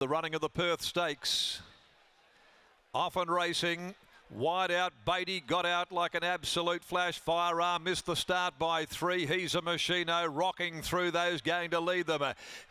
The running of the Perth Stakes. Often racing. Wide out, Beatty got out like an absolute flash. Firearm missed the start by 3. He's a Machino rocking through those, going to lead them.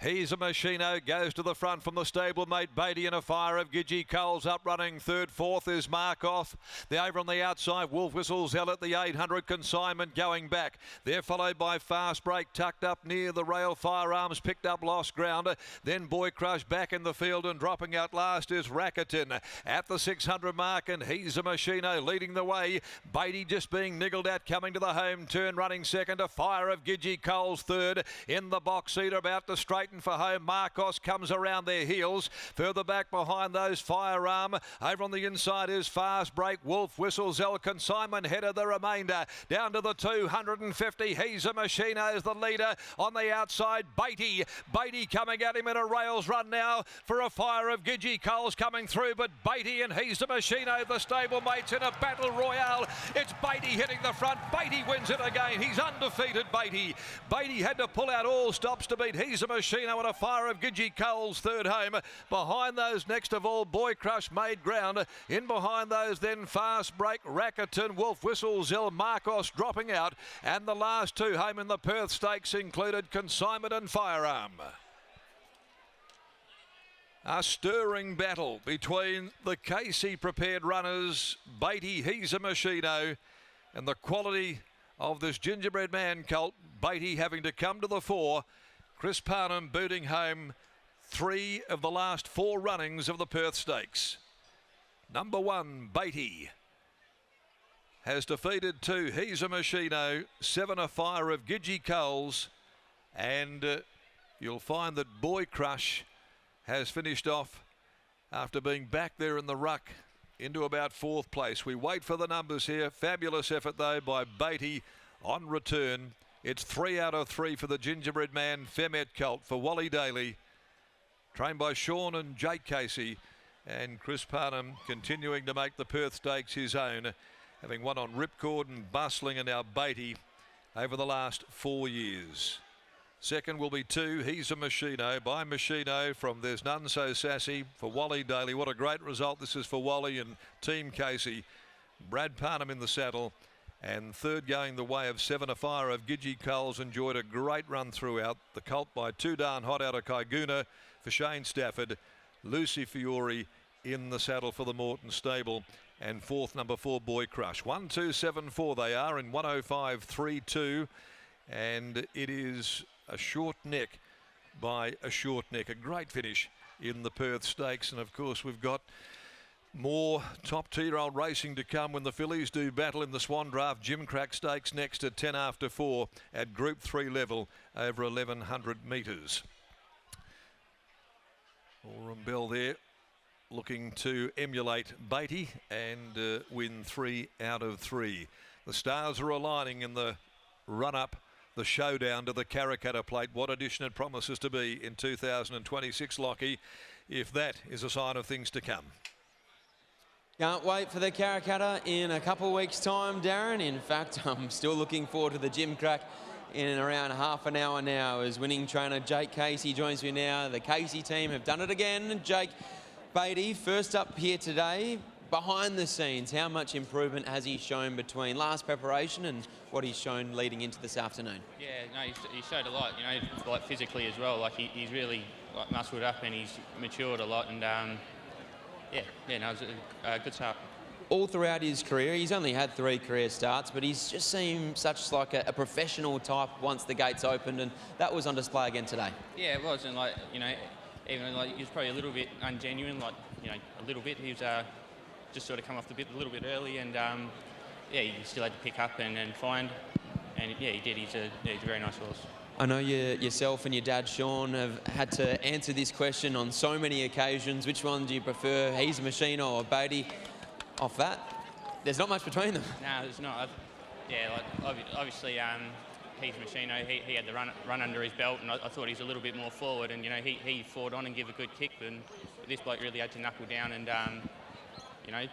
He's a Machino goes to the front from the stablemate Beatty, and a fire of Gidgee Coles up running third. Fourth is Markoff. The over on the outside, Wolf Whistle Zell at the 800. Consignment going back. They're followed by Fast Break tucked up near the rail. Firearms picked up lost ground. Then Boy Crush back in the field, and dropping out last is Racketon at the 600 mark, and he's a Machino leading the way. Beatty just being niggled at, coming to the home turn, running second. A fire of Gidgee Coles third. In the box seat, about to straighten for home. Marcos comes around their heels. Further back behind those, Firearm. Over on the inside is Fast Break. Wolf Whistle Zell. Consignment head of the remainder. Down to the 250. He's a Machino is the leader. On the outside, Beatty. Beatty coming at him in a rails run now for a fire of Gidgee Coles coming through, but Beatty and He's a Machino, the stablemates in a battle royale. It's Beatty hitting the front. Beatty wins it again. He's undefeated, Beatty. Beatty had to pull out all stops to beat He's a Machino, and a fire of Gidgee Coles third home. Behind those, next of all, Boy Crush made ground. In behind those, then Fast Break, Racketon, Wolf Whistle Zell, Marcos dropping out, and the last two home in the Perth Stakes included Consignment and Firearm. A stirring battle between the Casey prepared runners, Beatty, He's a Machino, and the quality of this gingerbread man colt, Beatty having to come to the fore. Chris Parnham booting home 3 of the last 4 runnings of the Perth Stakes. Number 1, Beatty, has defeated 2, He's a Machino, 7 a fire of Gidgee Coles, and you'll find that Boy Crush has finished off after being back there in the ruck into about 4th place. We wait for the numbers here. Fabulous effort though by Beatty on return. It's 3 out of 3 for the gingerbread man Femet colt for Wally Daly, trained by Sean and Jake Casey, and Chris Parnham continuing to make the Perth Stakes his own, having won on Ripcord and Bustling, and now Beatty over the last 4 years. Second will be 2, He's a Machino by Machino from There's None So Sassy for Wally Daly. What a great result this is for Wally and Team Casey. Brad Parnham in the saddle, and third going the way of 7 a fire of Gidgee Coles. Enjoyed a great run throughout. The colt by Too Darn Hot out of Kaiguna for Shane Stafford. Lucy Fiore in the saddle for the Morton stable, and fourth, number 4, Boy Crush. 1-2-7-4 they are in 105.32, and it is a short neck by a short neck. A great finish in the Perth Stakes, and of course we've got more top tier old racing to come when the fillies do battle in the Swan Draft Gym Crack Stakes next at 10 after 4 at Group 3 level over 1100 metres. Oram Bell there looking to emulate Beatty and win 3 out of 3. The stars are aligning in the run-up, the showdown to the Karrakatta Plate. What edition it promises to be in 2026, Lockie, if that is a sign of things to come. Can't wait for the Karrakatta in a couple of weeks' time, Darren. In fact, I'm still looking forward to the Gym Crack in around half an hour now, as winning trainer Jake Casey joins me now. The Casey team have done it again. Jake, Beatty, first up here today. Behind the scenes, how much improvement has he shown between last preparation and what he's shown leading into this afternoon? Yeah, no, he showed a lot, you know, like physically as well. Like he's really like muscled up and he's matured a lot, and yeah, no, it was a good start. All throughout his career, he's only had 3 career starts, but he's just seemed such like a professional type once the gates opened, and that was on display again today. Yeah, it was, and like, you know, even like he was probably a little bit ungenuine, like, you know, a little bit. He was just sort of come off the bit a little bit early, and yeah, he still had to pick up and find, and yeah, he did. He's a very nice horse. I know yourself and your dad, Sean, have had to answer this question on so many occasions. Which one do you prefer, He's a Machino or Beatty? Off that, there's not much between them. No, there's not. Yeah, like obviously, He's a Machino. He had the run under his belt, and I thought he was a little bit more forward, and you know, he fought on and gave a good kick, and this bloke really had to knuckle down and you know,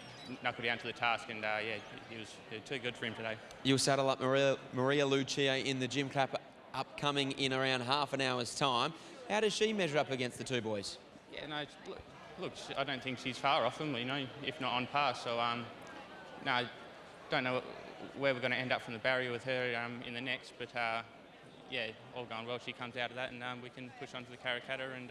knuckle down to the task, and yeah, it was too good for him today. You'll saddle up Maria Lucia in the Gym Crack upcoming in around half an hour's time. How does she measure up against the two boys? Yeah, Yeah, no, look, I don't think she's far off him, you know, if not on par. So, no, I don't know where we're going to end up from the barrier with her in the next, but yeah, all going well. She comes out of that, and we can push on to the Karrakatta, and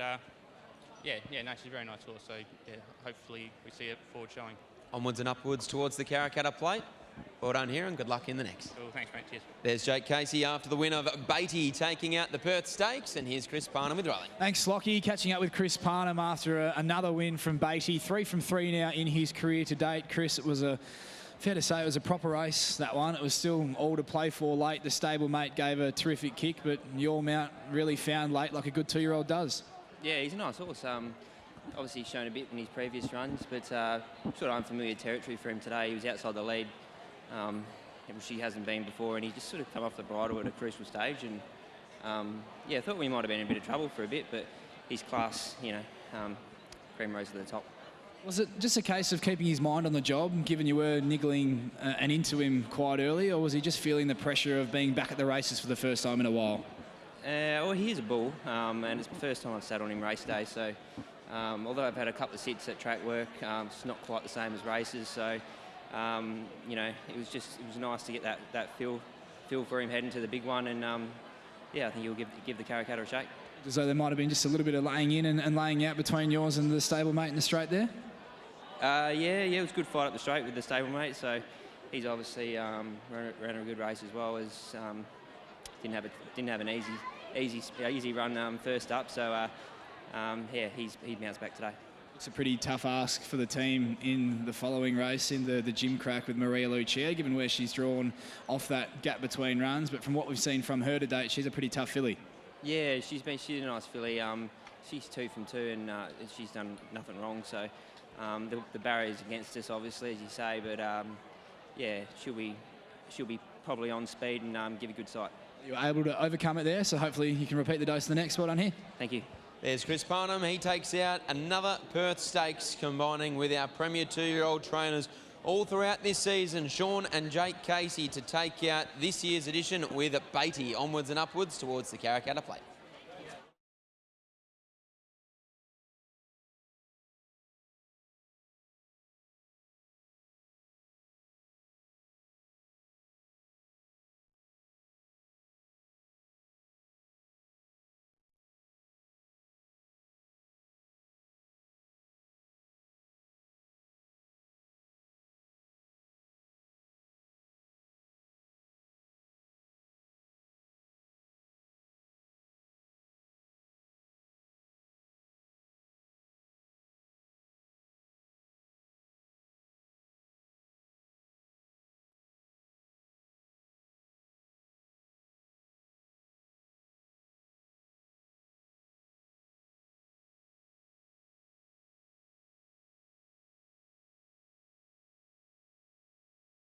yeah, no, she's a very nice horse. So yeah, hopefully we see it forward showing. Onwards and upwards towards the Karrakatta plate. Well done here, and good luck in the next. Cool, thanks, mate. Cheers. There's Jake Casey after the win of BEATTY, taking out the Perth Stakes, and here's Chris Parnham with Raleigh. Thanks, Lockie. Catching up with Chris Parnham after another win from BEATTY. 3 from 3 now in his career to date. Chris, it was fair to say it was a proper race, that one. It was still all to play for late. The stablemate gave a terrific kick, but your mount really found late like a good 2-year-old does. Yeah, he's a nice horse. Obviously he's shown a bit in his previous runs, but sort of unfamiliar territory for him today. He was outside the lead, which he hasn't been before, and he just sort of come off the bridle at a crucial stage. And yeah, I thought we might have been in a bit of trouble for a bit, but his class, you know, cream rose to the top. Was it just a case of keeping his mind on the job, given you were niggling and into him quite early, or was he just feeling the pressure of being back at the races for the first time in a while? Well, he is a bull, and it's the first time I've sat on him race day, so although I've had a couple of sits at track work, it's not quite the same as races, so you know, it was nice to get that feel for him heading to the big one, and yeah, I think he'll give the Karrakatta a shake. So there might have been just a little bit of laying in and laying out between yours and the stablemate in the straight there? Yeah, it was a good fight up the straight with the stablemate, so he's obviously ran a good race as well. As didn't have an easy run first up, so yeah, he bounced back today. It's a pretty tough ask for the team in the following race in the Gym Crack with Maria Lucia, given where she's drawn off that gap between runs. But from what we've seen from her to date, she's a pretty tough filly. Yeah, she's a nice filly. She's 2 from 2, and she's done nothing wrong. So the barrier's against us, obviously, as you say. But yeah, she'll be probably on speed and give a good sight. You were able to overcome it there, so hopefully you can repeat the dose the next. Well done here. Thank you. There's Chris Parnham. He takes out another Perth Stakes, combining with our Premier 2-year-old trainers all throughout this season, Sean and Jake Casey, to take out this year's edition with BEATTY, onwards and upwards towards the Karrakatta plate.